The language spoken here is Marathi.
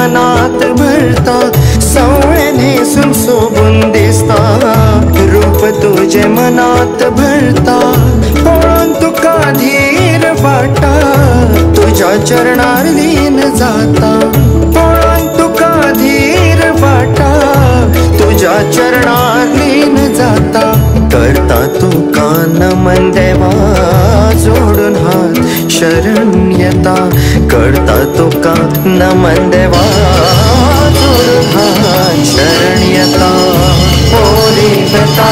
मनात भरता, सवळे नेसून सोबून दिसता, रूप तुझे मनात भरता, पळून तुका धीर वाटा, तुझ्या चरणार लीन जाता, पळून तुका धीर वाटा, तुझ्या चरणार लीन जाता, करता तुका नमन देवा जोडून हात शरण्यता, करता तुका नमन देवा जोडून हात शरण्यता, ओरी बेता